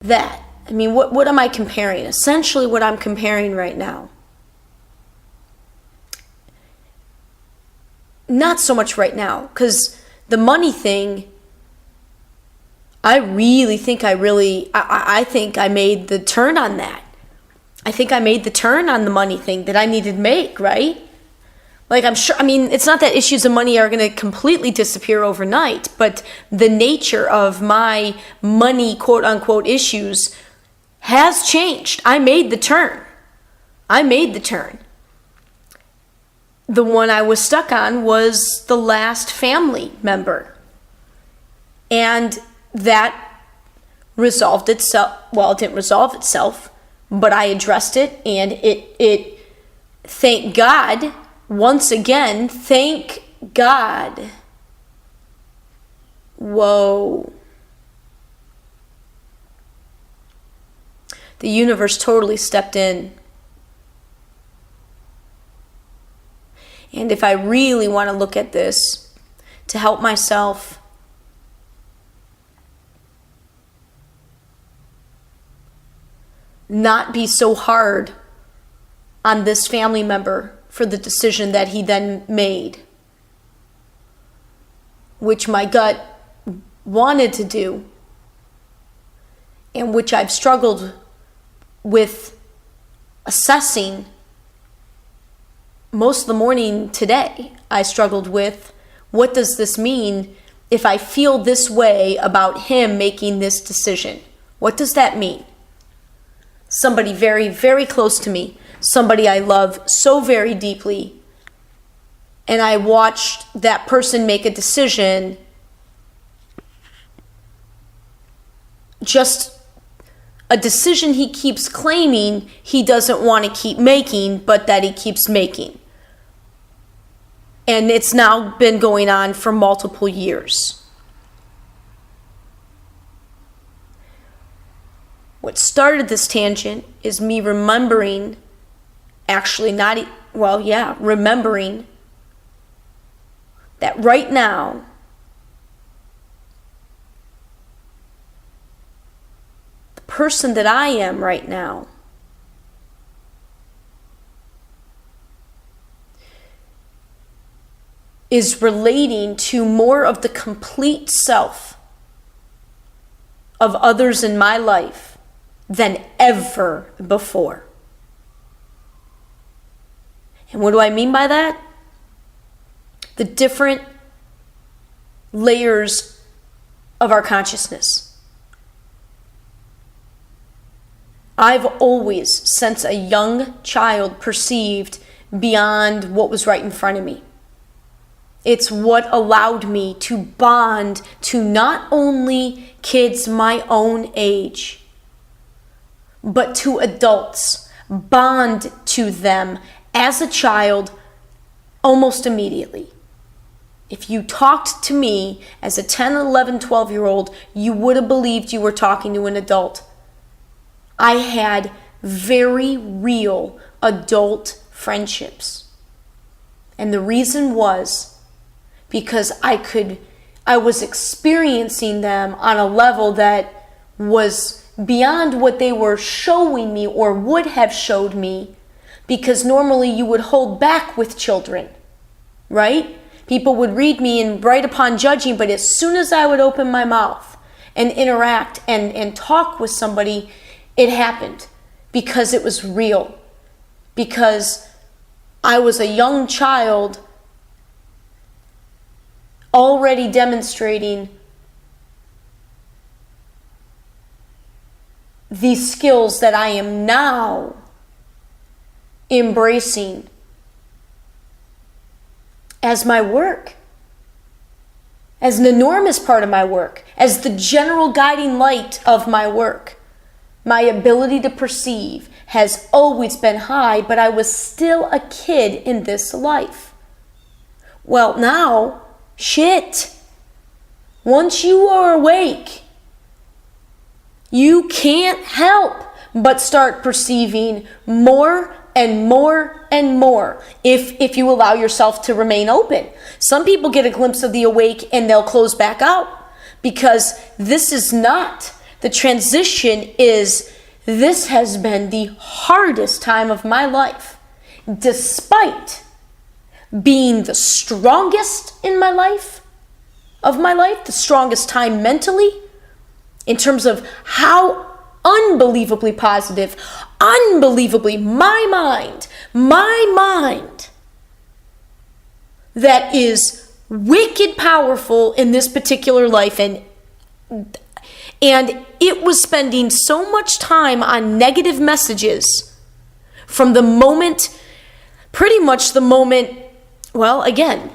that. I mean, what am I comparing? Essentially what I'm comparing right now. Not so much right now, because the money thing, I think I made the turn on that. I think I made the turn on the money thing that I needed to make, right? Like, I'm sure, I mean, it's not that issues of money are going to completely disappear overnight, but the nature of my money, quote unquote, issues has changed. I made the turn. The one I was stuck on was the last family member. And that resolved itself. Well, it didn't resolve itself, but I addressed it, and it thank God, once again, thank God. Whoa. The universe totally stepped in. And if I really want to look at this to help myself, not be so hard on this family member for the decision that he then made, which my gut wanted to do, and which I've struggled with assessing most of the morning today. I struggled with, what does this mean if I feel this way about him making this decision? What does that mean? Somebody very, very close to me, somebody I love so very deeply, and I watched that person make a decision, just a decision he keeps claiming he doesn't want to keep making, but that he keeps making. And it's now been going on for multiple years. What started this tangent is me remembering, remembering that right now, the person that I am right now is relating to more of the complete self of others in my life than ever before. And what do I mean by that? The different layers of our consciousness. I've always, since a young child, perceived beyond what was right in front of me. It's what allowed me to bond to not only kids my own age, but to adults, bond to them as a child almost immediately. If you talked to me as a 10, 11, 12-year-old, you would have believed you were talking to an adult. I had very real adult friendships. And the reason was because I was experiencing them on a level that was beyond what they were showing me or would have showed me, because normally you would hold back with children, right? People would read me and right upon judging, but as soon as I would open my mouth and interact and talk with somebody, it happened because it was real. Because I was a young child already demonstrating these skills that I am now embracing as my work, as an enormous part of my work, as the general guiding light of my work. My ability to perceive has always been high, but I was still a kid in this life. Well, now, shit. Once you are awake, you can't help but start perceiving more and more and more if you allow yourself to remain open. Some people get a glimpse of the awake and they'll close back out because this is not The transition is, this has been the hardest time of my life, despite being the strongest in my life, the strongest time mentally, in terms of how unbelievably positive, unbelievably my mind, that is wicked powerful in this particular life, and it was spending so much time on negative messages from the moment, pretty much the moment, well, again,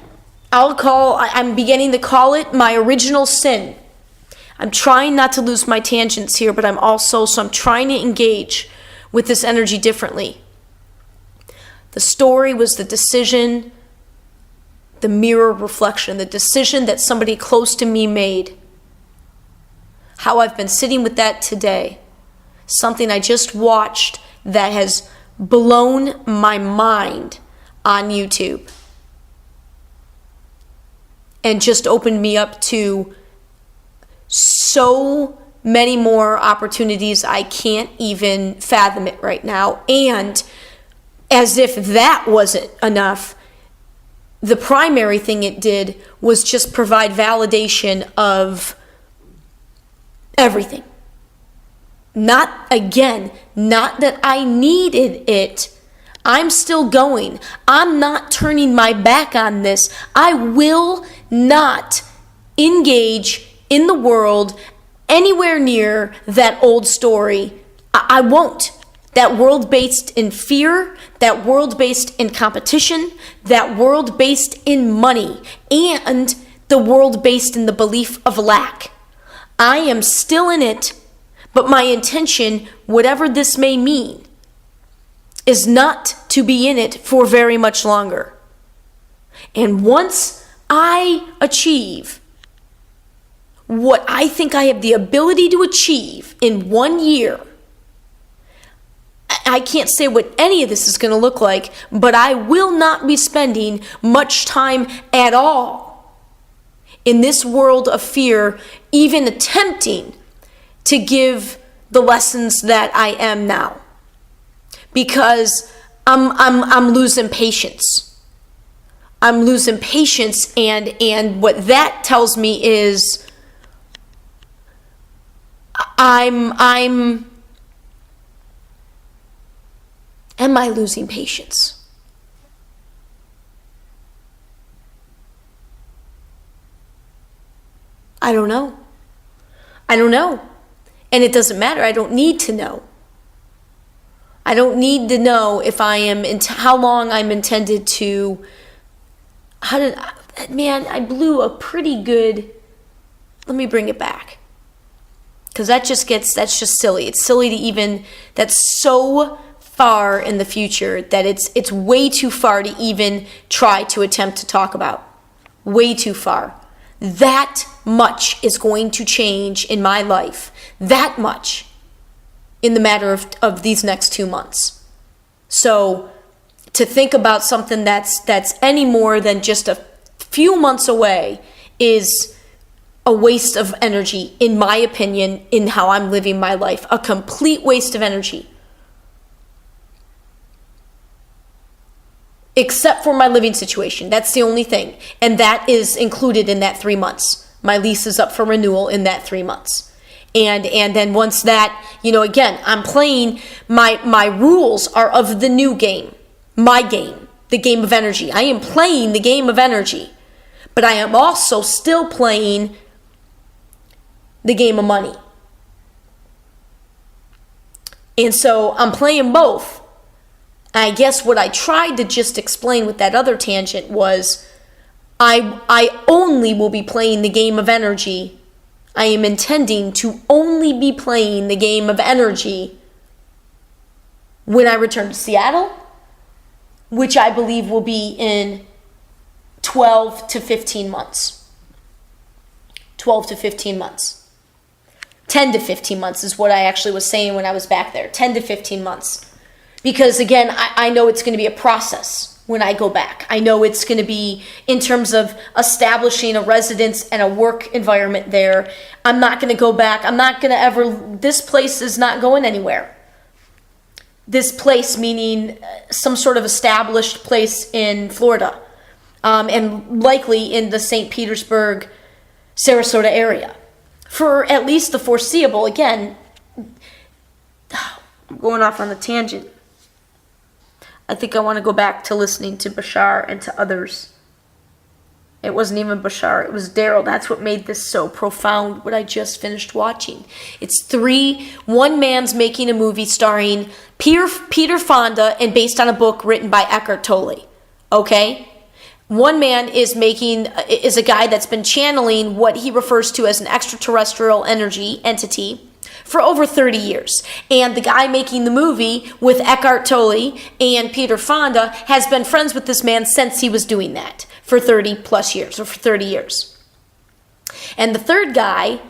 I'm beginning to call it my original sin. I'm trying not to lose my tangents here, but so I'm trying to engage with this energy differently. The story was the decision, the mirror reflection, the decision that somebody close to me made. How I've been sitting with that today. Something I just watched that has blown my mind on YouTube. And just opened me up to so many more opportunities, I can't even fathom it right now. And as if that wasn't enough, the primary thing it did was just provide validation of everything. Not that I needed it. I'm still going. I'm not turning my back on this. I will not engage in the world anywhere near that old story. I won't. That world based in fear, that world based in competition, that world based in money, and the world based in the belief of lack. I am still in it, but my intention, whatever this may mean, is not to be in it for very much longer. And once I achieve what I think I have the ability to achieve in 1 year, I can't say what any of this is going to look like, but I will not be spending much time at all in this world of fear, even attempting to give the lessons that I am now, because I'm losing patience. I'm losing patience, and what that tells me is am I losing patience? I don't know. And it doesn't matter. I don't need to know. I don't need to know if I am how long I'm intended to. I blew a pretty good. Let me bring it back. Because that's just silly. It's silly to even, that's so far in the future that it's way too far to even try to attempt to talk about. Way too far. That much is going to change in my life. That much in the matter of these next 2 months. So to think about something that's any more than just a few months away is a waste of energy, in my opinion, in how I'm living my life. A complete waste of energy. Except for my living situation. That's the only thing. And that is included in that 3 months. My lease is up for renewal in that 3 months. And then once that, again, I'm playing, my rules are of the new game. My game. The game of energy. I am playing the game of energy. But I am also still playing the game of money. And so I'm playing both. I guess what I tried to just explain with that other tangent was I only will be playing the game of energy. I am intending to only be playing the game of energy when I return to Seattle, which I believe will be in 12 to 15 months. 12 to 15 months. 10 to 15 months is what I actually was saying when I was back there. 10 to 15 months. Because again, I know it's going to be a process when I go back. I know it's going to be in terms of establishing a residence and a work environment there. I'm not going to go back. I'm not going to ever, this place is not going anywhere. This place, meaning some sort of established place in Florida, and likely in the St. Petersburg, Sarasota area. For at least the foreseeable. Again, I'm going off on a tangent. I think I want to go back to listening to Bashar and to others. It wasn't even Bashar, it was Daryl. That's what made this so profound, what I just finished watching. It's one man's making a movie starring Peter Fonda and based on a book written by Eckhart Tolle. Okay? One man is a guy that's been channeling what he refers to as an extraterrestrial energy entity for over 30 years. And the guy making the movie with Eckhart Tolle and Peter Fonda has been friends with this man since he was doing that for 30 plus years, or for 30 years. And the third guy,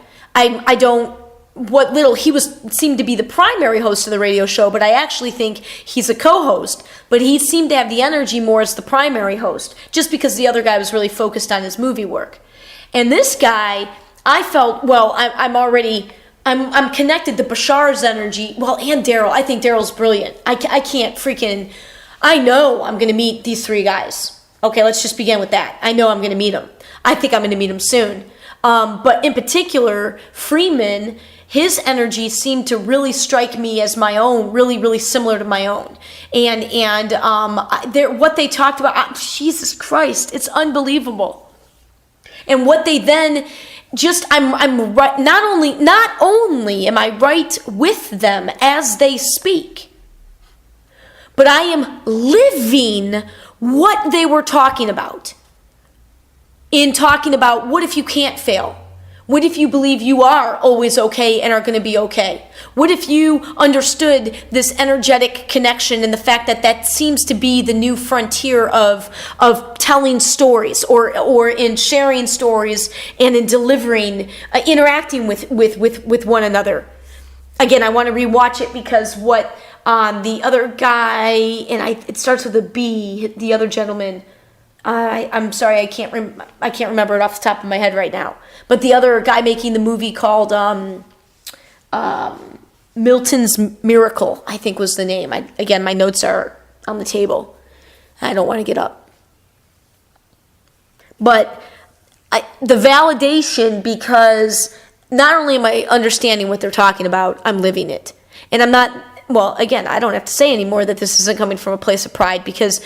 seemed to be the primary host of the radio show, but I actually think he's a co-host. But he seemed to have the energy more as the primary host, just because the other guy was really focused on his movie work. And this guy, I felt, well, I'm connected to Bashar's energy, well, and Daryl. I think Daryl's brilliant. I know I'm going to meet these three guys. Okay, let's just begin with that. I know I'm going to meet them. I think I'm going to meet them soon. But in particular, Freeman, his energy seemed to really strike me as my own, really, really similar to my own. And what they talked about, Jesus Christ, it's unbelievable. And what they then I'm right. Not only am I right with them as they speak, but I am living what they were talking about. In talking about, what if you can't fail? What if you believe you are always okay and are going to be okay? What if you understood this energetic connection and the fact that seems to be the new frontier of telling stories or in sharing stories and in delivering, interacting with one another? Again, I want to rewatch it because what the other guy, it starts with a B, the other gentleman, I'm sorry, I can't remember it off the top of my head right now. But the other guy making the movie called Milton's Miracle, I think was the name. Again, my notes are on the table. I don't want to get up. But the validation, because not only am I understanding what they're talking about, I'm living it. And I'm not, well, again, I don't have to say anymore that this isn't coming from a place of pride because,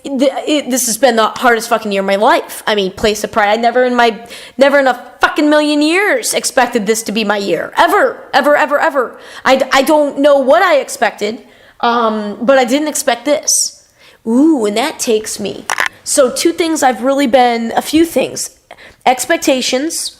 this has been the hardest fucking year of my life. I mean, place of pride. I never in a fucking million years expected this to be my year. Ever. I don't know what I expected, but I didn't expect this. Ooh, and that takes me. So a few things. Expectations,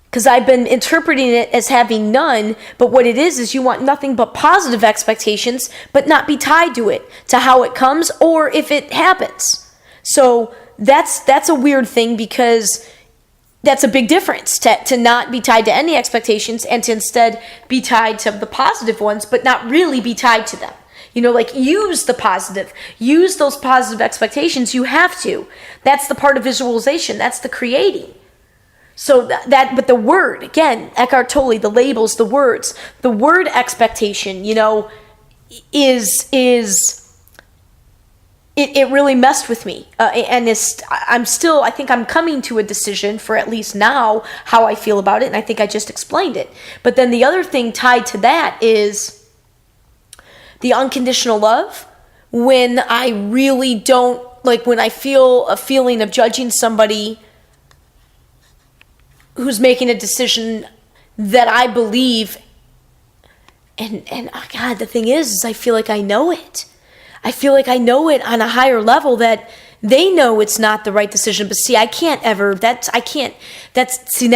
because I've been interpreting it as having none, but what it is you want nothing but positive expectations, but not be tied to it, to how it comes or if it happens. So that's a weird thing, because that's a big difference to not be tied to any expectations and to instead be tied to the positive ones, but not really be tied to them. Use the positive, use those positive expectations. You have to. That's the part of visualization. That's the creating. So but the word, again, Eckhart Tolle, the labels, the words, the word expectation, it really messed with me. I think I'm coming to a decision for at least now how I feel about it. And I think I just explained it. But then the other thing tied to that is the unconditional love. When I really don't, when I feel a feeling of judging somebody who's making a decision that I believe, and God, the thing is I feel like I know it. I feel like I know it on a higher level, that they know it's not the right decision. But see, that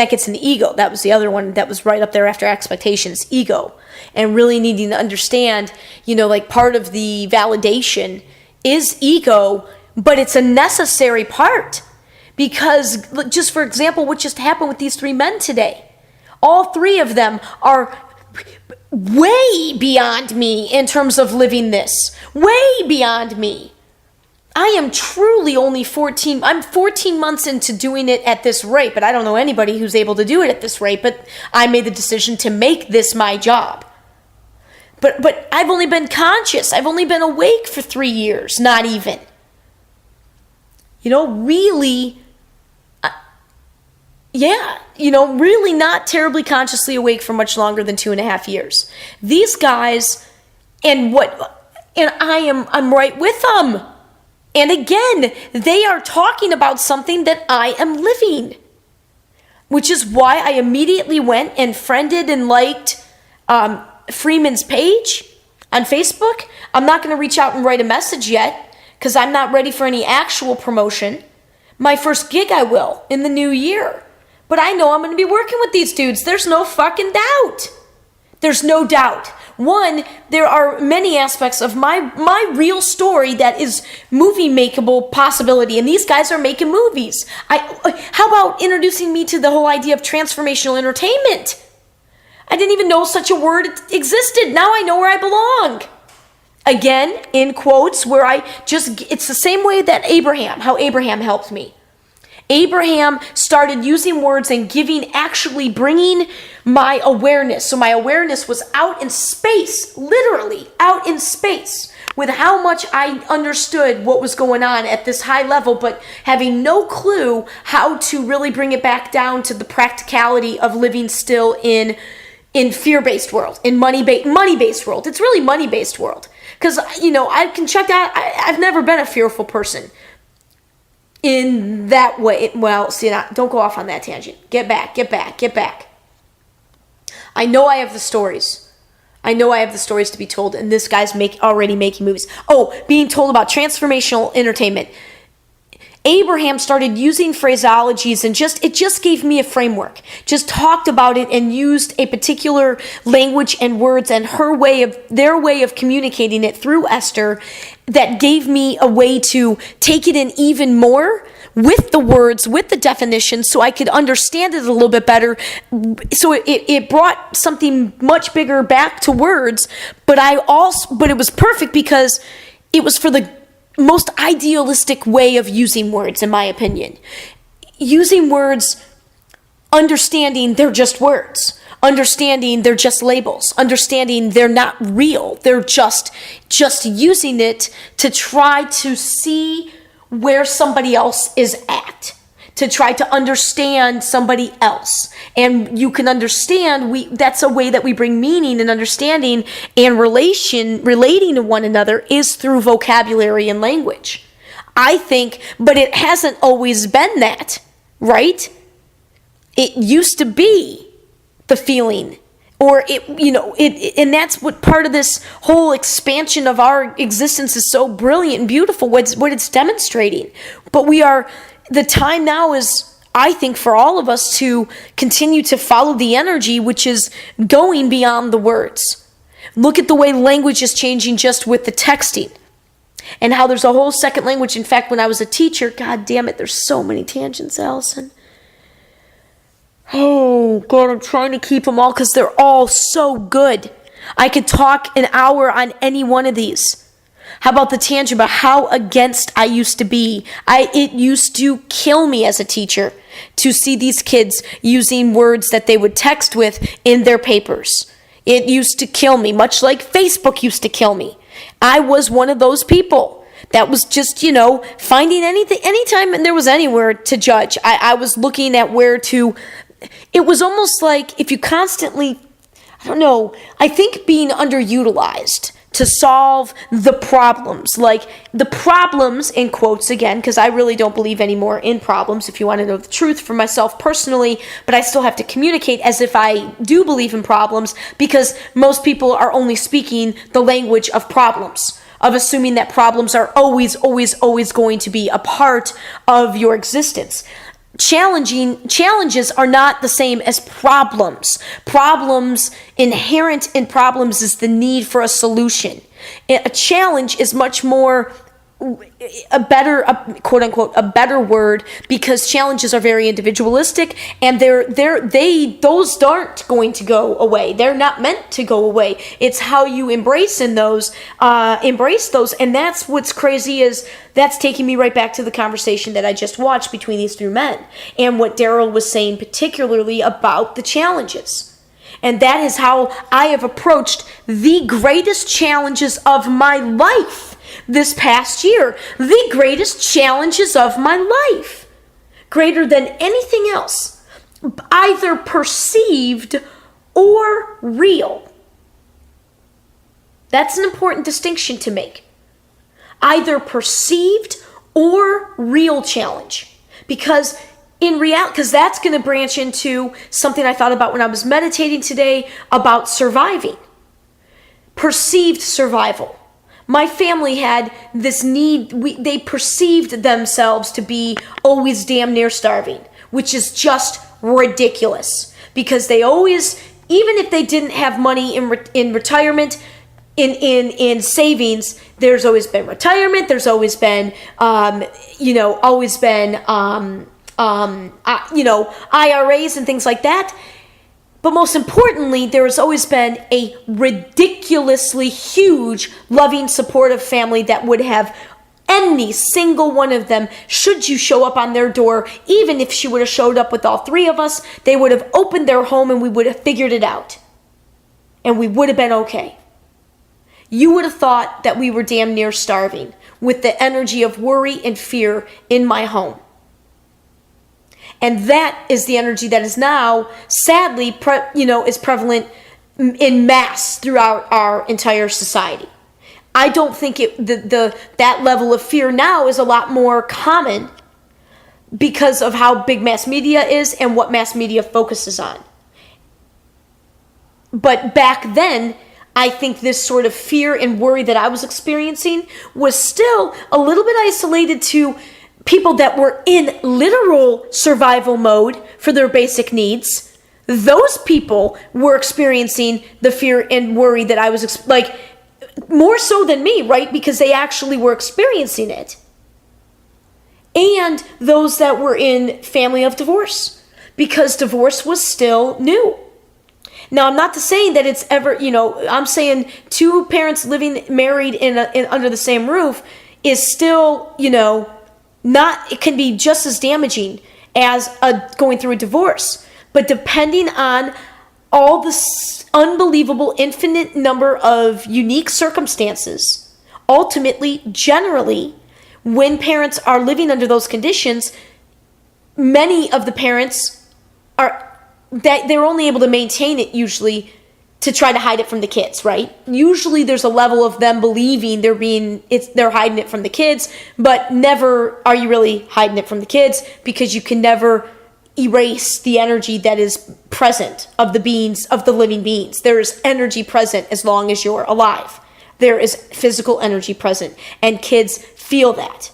gets an ego. That was the other one that was right up there after expectations, ego. And really needing to understand, part of the validation is ego, but it's a necessary part. Because, just for example, what just happened with these three men today, all three of them are way beyond me in terms of living this. Way beyond me. I am truly only 14. I'm 14 months into doing it at this rate, but I don't know anybody who's able to do it at this rate. But I made the decision to make this my job. But I've only been conscious. I've only been awake for 3 years, not even. Really, really not terribly consciously awake for much longer than 2.5 years. These guys, I'm right with them. And again, they are talking about something that I am living, which is why I immediately went and friended and liked Freeman's page on Facebook. I'm not going to reach out and write a message yet because I'm not ready for any actual promotion. My first gig I will in the new year. But I know I'm going to be working with these dudes. There's no fucking doubt. There's no doubt. One, there are many aspects of my real story that is movie makeable possibility, and these guys are making movies. How about introducing me to the whole idea of transformational entertainment? I didn't even know such a word existed. Now I know where I belong. Again, in quotes, it's the same way that how Abraham helped me. Abraham started using words and actually bringing my awareness. So my awareness was out in space, literally out in space, with how much I understood what was going on at this high level, but having no clue how to really bring it back down to the practicality of living still in fear-based world, in money-based world. It's really money-based world. Because, I can check that. I've never been a fearful person in that way. Well, don't go off on that tangent. Get back. I know I have the stories. To be told, and this guy's already making movies. Oh, being told about transformational entertainment. Abraham started using phraseologies and it just gave me a framework. Just talked about it and used a particular language and words and their way of communicating it through Esther that gave me a way to take it in even more with the words, with the definitions, so I could understand it a little bit better. So it brought something much bigger back to words, but it was perfect because it was for the most idealistic way of using words, in my opinion. Using words, understanding they're just words, understanding they're just labels, understanding they're not real. They're just using it to try to see where somebody else is at, to try to understand somebody else. And you can understand, that's a way that we bring meaning and understanding and relating to one another is through vocabulary and language. I think, but it hasn't always been that, right? It used to be the feeling, or and that's what part of this whole expansion of our existence is so brilliant and beautiful, what it's demonstrating. But the time now is, I think, for all of us to continue to follow the energy, which is going beyond the words. Look at the way language is changing just with the texting and how there's a whole second language. In fact, when I was a teacher, God damn it, there's so many tangents, Alyson. Oh, God, I'm trying to keep them all because they're all so good. I could talk an hour on any one of these. How about the tangent about how against I used to be? It used to kill me as a teacher to see these kids using words that they would text with in their papers. It used to kill me, much like Facebook used to kill me. I was one of those people that was just, finding anything, anytime there was anywhere to judge. I was looking at where to. It was almost like if you constantly, I think being underutilized to solve the problems, like the problems in quotes again, because I really don't believe anymore in problems, if you want to know the truth for myself personally, but I still have to communicate as if I do believe in problems, because most people are only speaking the language of problems, of assuming that problems are always going to be a part of your existence. Challenges are not the same as problems. Inherent in problems is the need for a solution. A challenge is much more quote unquote a better word, because challenges are very individualistic, and those aren't going to go away. They're not meant to go away. It's how you embrace those, and that's what's crazy. Is that's taking me right back to the conversation that I just watched between these two men, and what Daryl was saying particularly about the challenges. And that is how I have approached the greatest challenges of my life this past year. The greatest challenges of my life. Greater than anything else. Either perceived or real. That's an important distinction to make. Either perceived or real challenge. Because that's going to branch into something I thought about when I was meditating today about surviving. Perceived survival. My family had this need, they perceived themselves to be always damn near starving, which is just ridiculous. Because they always, even if they didn't have money in retirement, in savings, there's always been retirement, there's always been, IRAs and things like that. But most importantly, there has always been a ridiculously huge, loving, supportive family that would have any single one of them, should you show up on their door, even if she would have showed up with all three of us, they would have opened their home and we would have figured it out. And we would have been okay. You would have thought that we were damn near starving with the energy of worry and fear in my home. And that is the energy that is now, sadly, is prevalent in mass throughout our entire society. I don't think that level of fear now is a lot more common because of how big mass media is and what mass media focuses on. But back then, I think this sort of fear and worry that I was experiencing was still a little bit isolated to people that were in literal survival mode for their basic needs. Those people were experiencing the fear and worry that I was more so than me, right? Because they actually were experiencing it. And those that were in family of divorce, because divorce was still new. Now, I'm not saying that it's ever, I'm saying two parents living married in under the same roof is still, it can be just as damaging as going through a divorce. But depending on all this unbelievable infinite number of unique circumstances, ultimately, generally, when parents are living under those conditions, many of the parents they're only able to maintain it usually to try to hide it from the kids, right? Usually there's a level of them believing they're hiding it from the kids, but never are you really hiding it from the kids, because you can never erase the energy that is present of the living beings. There is energy present as long as you're alive. There is physical energy present, and kids feel that.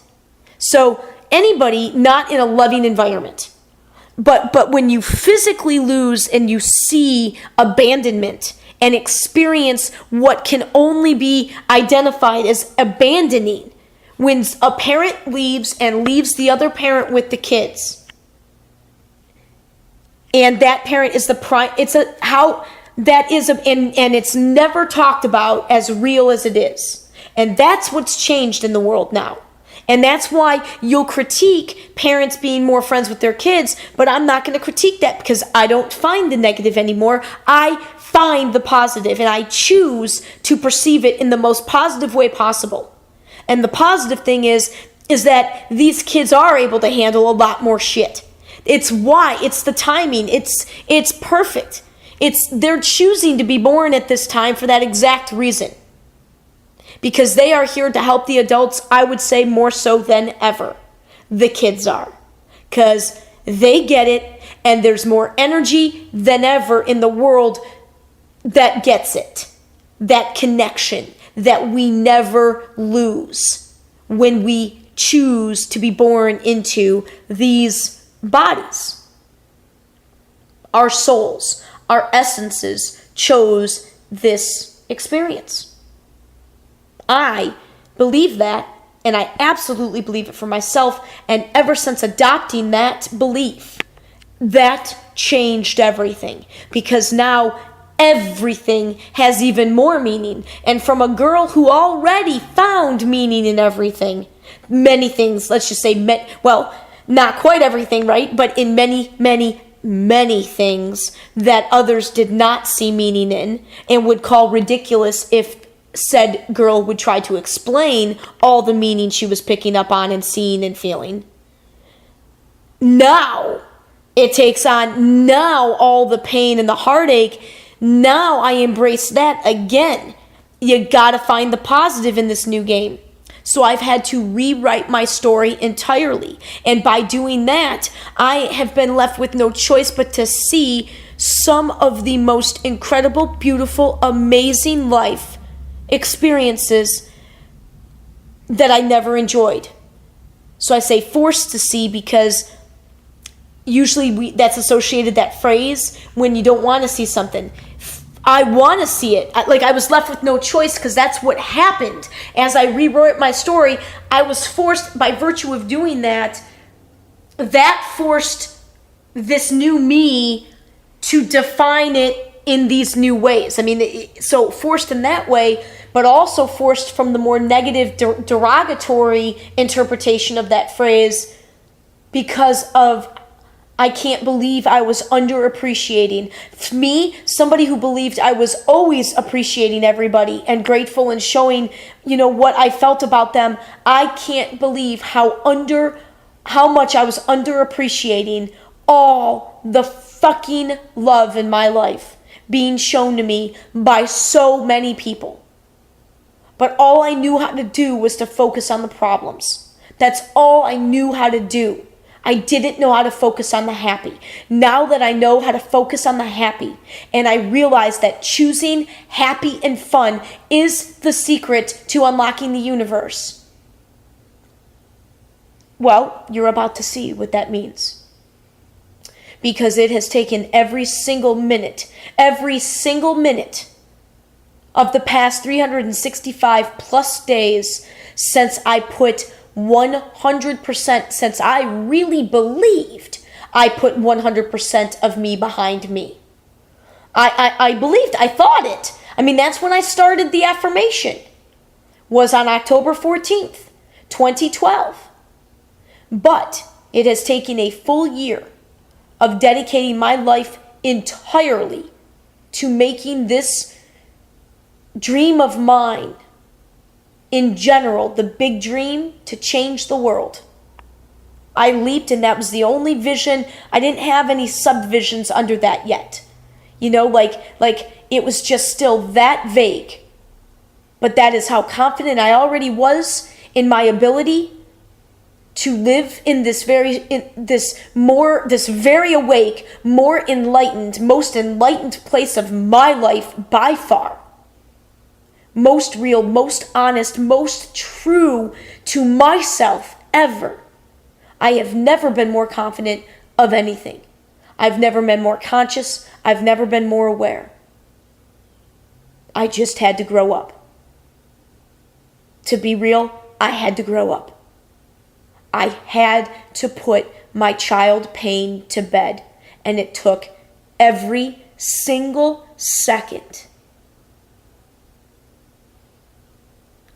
So anybody not in a loving environment, but when you physically lose and you see abandonment and experience what can only be identified as abandoning, when a parent leaves and leaves the other parent with the kids, and that parent is and it's never talked about as real as it is. And that's what's changed in the world now. And that's why you'll critique parents being more friends with their kids, but I'm not going to critique that because I don't find the negative anymore. I find the positive, and I choose to perceive it in the most positive way possible. And the positive thing is that these kids are able to handle a lot more shit. It's the timing. It's perfect. They're choosing to be born at this time for that exact reason. Because they are here to help the adults, I would say more so than ever. The kids are. Because they get it, and there's more energy than ever in the world that gets it. That connection that we never lose when we choose to be born into these bodies. Our souls, our essences chose this experience. I believe that And I absolutely believe it for myself. And ever since adopting that belief, that changed everything. Because now everything has even more meaning. And from a girl who already found meaning in everything, many things, let's just say, well, not quite everything, right? But in many, many, many things that others did not see meaning in and would call ridiculous if said girl would try to explain all the meaning she was picking up on and seeing and feeling. Now it takes on now all the pain and the heartache. Now I embrace that again. You gotta find the positive in this new game. So I've had to rewrite my story entirely. And by doing that, I have been left with no choice but to see some of the most incredible, beautiful, amazing life experiences that I never enjoyed. So I say forced to see because usually that's associated, that phrase, when you don't want to see something. I want to see it. I was left with no choice because that's what happened. As I rewrote my story, I was forced, by virtue of doing that, that forced this new me to define it in these new ways. I mean, so forced in that way, but also forced from the more negative, derogatory interpretation of that phrase because of I can't believe I was underappreciating. Me, somebody who believed I was always appreciating everybody and grateful and showing, what I felt about them. I can't believe how much I was underappreciating all the fucking love in my life being shown to me by so many people. But all I knew how to do was to focus on the problems. That's all I knew how to do. I didn't know how to focus on the happy. Now that I know how to focus on the happy, and I realize that choosing happy and fun is the secret to unlocking the universe, well, you're about to see what that means. Because it has taken every single minute of the past 365 plus days since I put 100%, since I really believed I put 100% of me behind me. I believed, I thought it. I mean, that's when I started the affirmation, was on October 14th, 2012. But it has taken a full year of dedicating my life entirely to making this dream of mine, in general, the big dream, to change the world. I leaped, and that was the only vision. I didn't have any subvisions under that yet. It was just still that vague. But that is how confident I already was in my ability to live in this very awake, more enlightened, most enlightened place of my life by far. Most real, most honest, most true to myself ever. I have never been more confident of anything. I've never been more conscious. I've never been more aware. I just had to grow up. To be real, I had to grow up. I had to put my child pain to bed, and it took every single second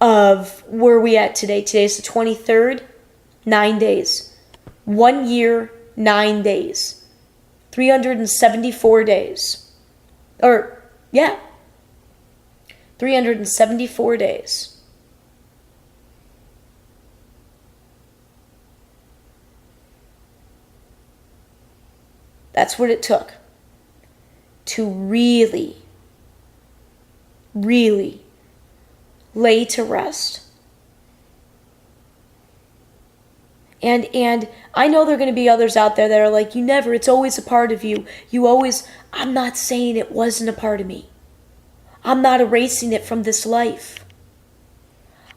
of where are we at today? Today's the 23rd, 9 days. 1 year, 9 days. 374 days. 374 days. That's what it took to really, really lay to rest. And I know there are going to be others out there that are like, it's always a part of you. I'm not saying it wasn't a part of me. I'm not erasing it from this life.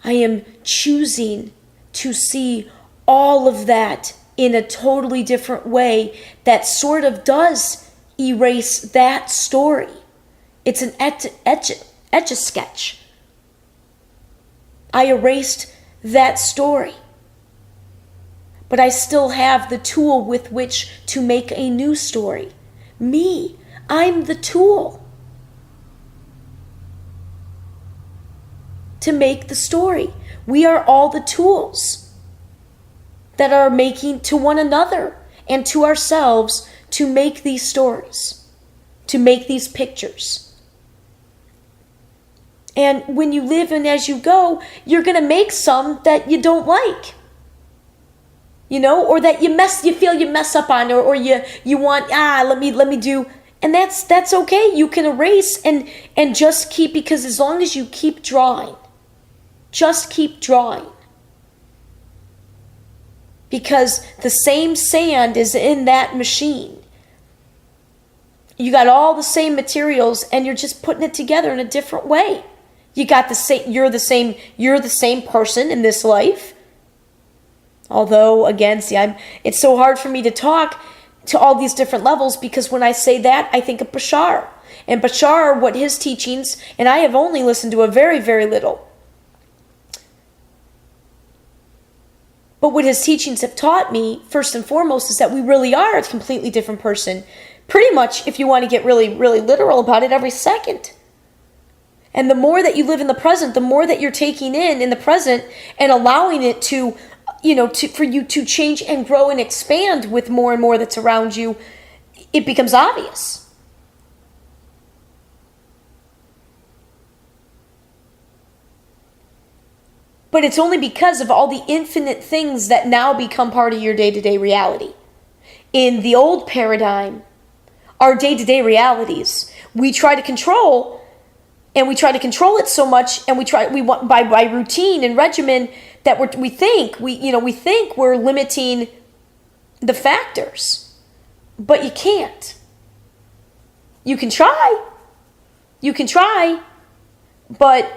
I am choosing to see all of that in a totally different way that sort of does erase that story. It's an etch-a-sketch. I erased that story. But I still have the tool with which to make a new story. Me, I'm the tool to make the story. We are all the tools that are making to one another and to ourselves to make these stories, to make these pictures. And when you live and as you go, you're going to make some that you don't like. Or that you feel you mess up on, or you want, let me do, and that's okay. You can erase and just keep, because as long as you keep drawing, just keep drawing. Because the same sand is in that machine. You got all the same materials and you're just putting it together in a different way. You got you're the same person in this life. Although, again, it's so hard for me to talk to all these different levels, because when I say that, I think of Bashar. And Bashar, what his teachings, and I have only listened to a very, very little. But what his teachings have taught me, first and foremost, is that we really are a completely different person. Pretty much, if you want to get really, really literal about it, every second. And the more that you live in the present, the more that you're taking in the present and allowing it to, for you to change and grow and expand with more and more that's around you, it becomes obvious. But it's only because of all the infinite things that now become part of your day-to-day reality. In the old paradigm, our day-to-day realities, we try to control, and we try to control it so much, and we want by routine and regimen that we think we're limiting the factors, but you can't. You can try, but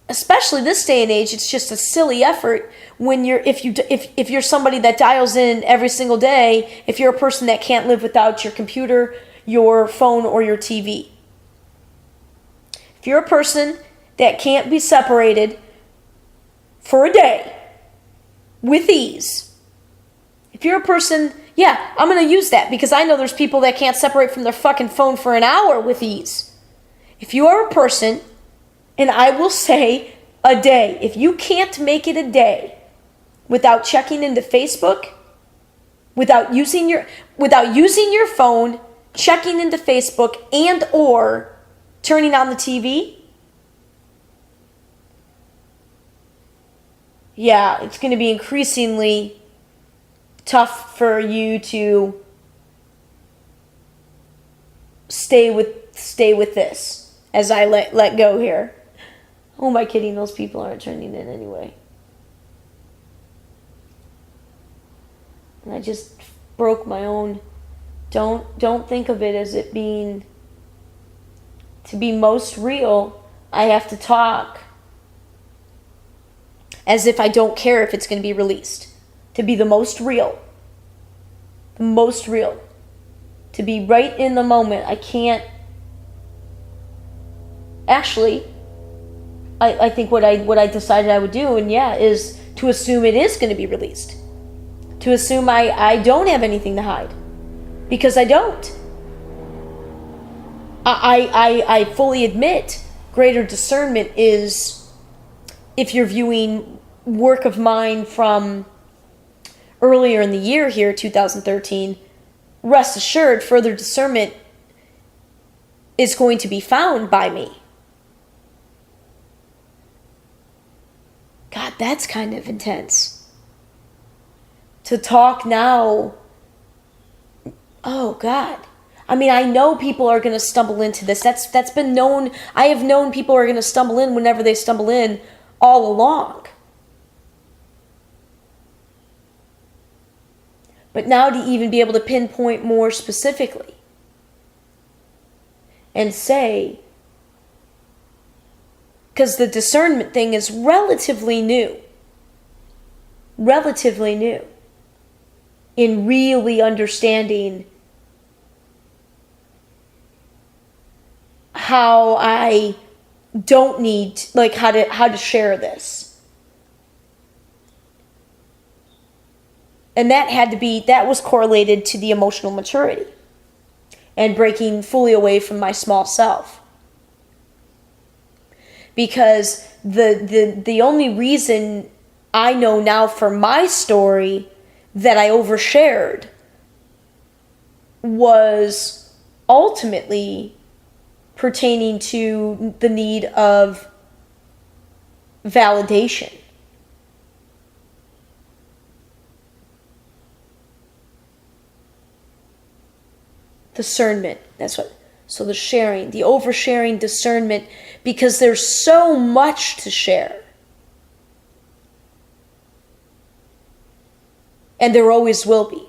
especially this day and age, it's just a silly effort when if you're somebody that dials in every single day, if you're a person that can't live without your computer, your phone, or your TV. If you're a person that can't be separated for a day with ease, if you're a person, I'm going to use that because I know there's people that can't separate from their fucking phone for an hour with ease. If you are a person, and I will say a day, if you can't make it a day without checking into Facebook, without using your phone, checking into Facebook, and or turning on the TV, it's going to be increasingly tough for you to stay with this as I let go here. Who am I kidding? Those people aren't turning in anyway. And I just broke my own. Don't think of it as it being, to be most real, I have to talk as if I don't care if it's going to be released. To be the most real. To be right in the moment. I can't. Actually, I think what I decided I would do, is to assume it is going to be released. To assume I don't have anything to hide. Because I don't. I fully admit greater discernment is, if you're viewing work of mine from earlier in the year here, 2013, rest assured further discernment is going to be found by me. God, that's kind of intense. To talk now, oh God. I mean, I know people are going to stumble into this. That's been known. I have known people are going to stumble in whenever they stumble in all along. But now to even be able to pinpoint more specifically and say, because the discernment thing is relatively new in really understanding how I don't need, how to share this. And that was correlated to the emotional maturity and breaking fully away from my small self. Because the only reason I know now for my story that I overshared was ultimately pertaining to the need of validation. Discernment. So the sharing, the oversharing, discernment, because there's so much to share. And there always will be.